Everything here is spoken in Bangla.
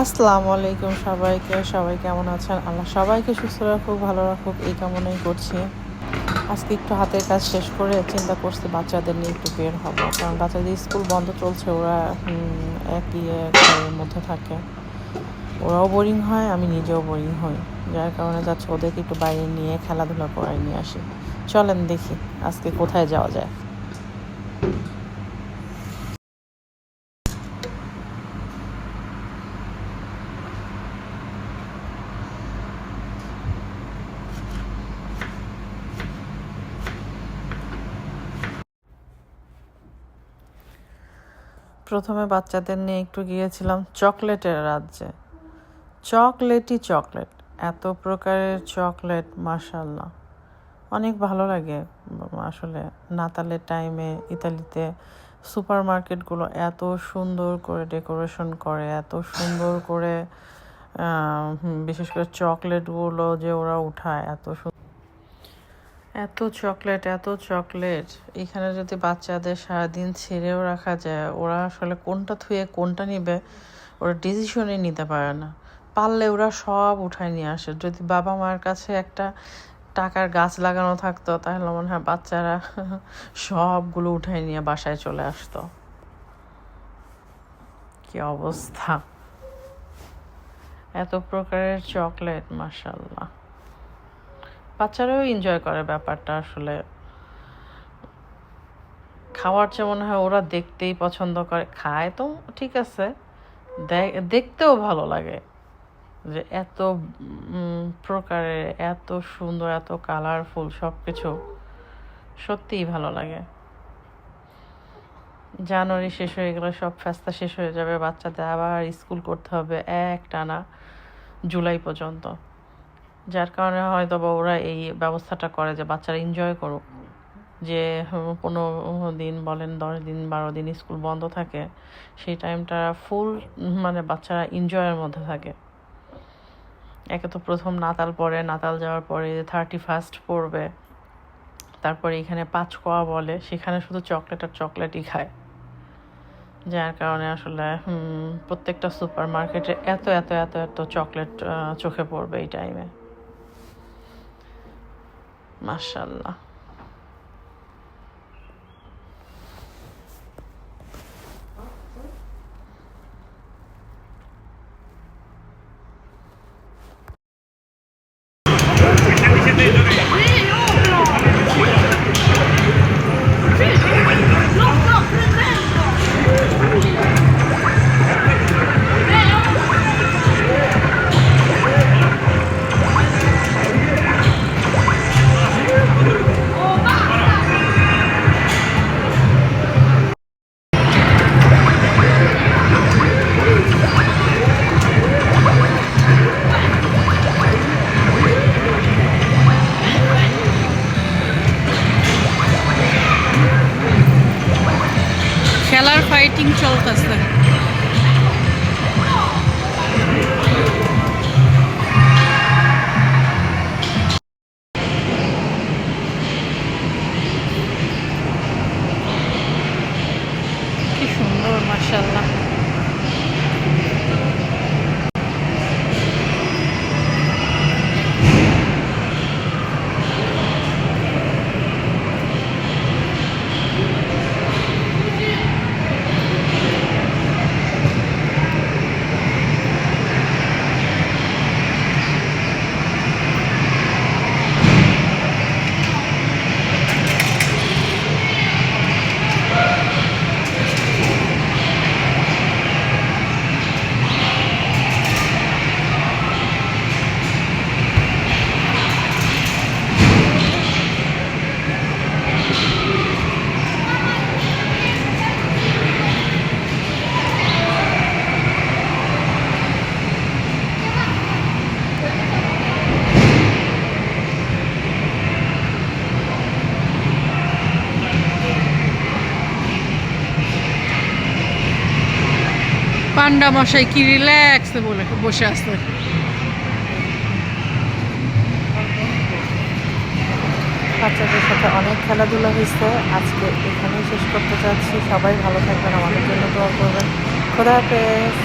আসসালামু আলাইকুম সবাইকে। সবাই কেমন আছেন? আল্লাহ সবাইকে সুস্থ রাখুক, ভালো রাখুক এই কামনাই করছি। আজকে একটু হাতের কাজ শেষ করে চিন্তা করছি বাচ্চাদের নিয়ে একটু বের হব, কারণ বাচ্চাদের স্কুল বন্ধ চলছে। ওরা একই ঘরের মধ্যে থাকে, ওরাও বোরিং হয়, আমি নিজেও বোরিং হই। যার কারণে যাচ্ছে ওদেরকে একটু বাইরে নিয়ে খেলাধুলা করাই নিয়ে আসি। চলেন দেখি আজকে কোথায় যাওয়া যায়। প্রথমে বাচ্চাদের নিয়ে একটু গিয়েছিলাম চকলেটের রাজ্যে। চকলেটই চকলেট, এত প্রকারের চকলেট, মাশাআল্লাহ অনেক ভালো লাগে। আসলে নাতালের টাইমে ইতালিতে সুপার মার্কেটগুলো এত সুন্দর করে ডেকোরেশন করে, এত সুন্দর করে বিশেষ করে চকলেটগুলো যে ওরা উঠায়, এত চকলেট, এত চকলেট। এখানে যদি বাচ্চাদের সারাদিন ছেড়েও রাখা যায়, ওরা আসলে কোনটা থুয়ে কোনটা নিবে ওরা ডিসিশনই নিতে পারে না। পারলে ওরা সব উঠায় নিয়ে আসে। যদি বাবা মার কাছে একটা টাকার গাছ লাগানো থাকতো তাহলে মনে হয় বাচ্চারা সবগুলো উঠায় নিয়ে বাসায় চলে আসতো। কি অবস্থা! এত প্রকারের চকলেট, মাশাআল্লাহ। বাচ্চারাও এনজয় করে ব্যাপারটা। আসলে খাওয়ার চেয়ে মনে হয় ওরা দেখতেই পছন্দ করে। খায় তো ঠিক আছে, দেখতেও ভালো লাগে যে এত প্রকারের, এত সুন্দর, এত কালারফুল সব কিছু, সত্যিই ভালো লাগে। জানুয়ারি শেষ হয়ে গেলে সব ফেস্তা শেষ হয়ে যাবে, বাচ্চাদের আবার স্কুল করতে হবে এক টানা জুলাই পর্যন্ত। যার কারণে হয়তো বা ওরা এই ব্যবস্থাটা করে যে বাচ্চারা এনজয় করুক, যে 15 দিন বলেন, 10 দিন 12 দিন স্কুল বন্ধ থাকে, সেই টাইমটা ফুল মানে বাচ্চারা এনজয়ের মধ্যে থাকে। একে তো প্রথম নাতাল পড়ে, নাতাল যাওয়ার পরে 31st পড়বে, তারপরে এখানে পাঁচকোয়া বলে, সেখানে শুধু চকলেট আর চকলেটই খায়। যার কারণে আসলে প্রত্যেকটা সুপার মার্কেটে এত এত এত এত চকলেট চোখে পড়বে এই টাইমে। মাশাআল্লাহ। খেলার ফাইটিং চলতেছে। কি সুন্দর, মাশাআল্লাহ। পান্ডা মশাই কি রিল্যাক্সে বলে বসে আছে। বাচ্চাদের সাথে অনেক খেলাধুলা হয়েছে। আজকে এখানেই শেষ করতে চাচ্ছি। সবাই ভালো থাকবেন, আমাদের জন্য দোয়া করবেন। খোদা হাফেজ।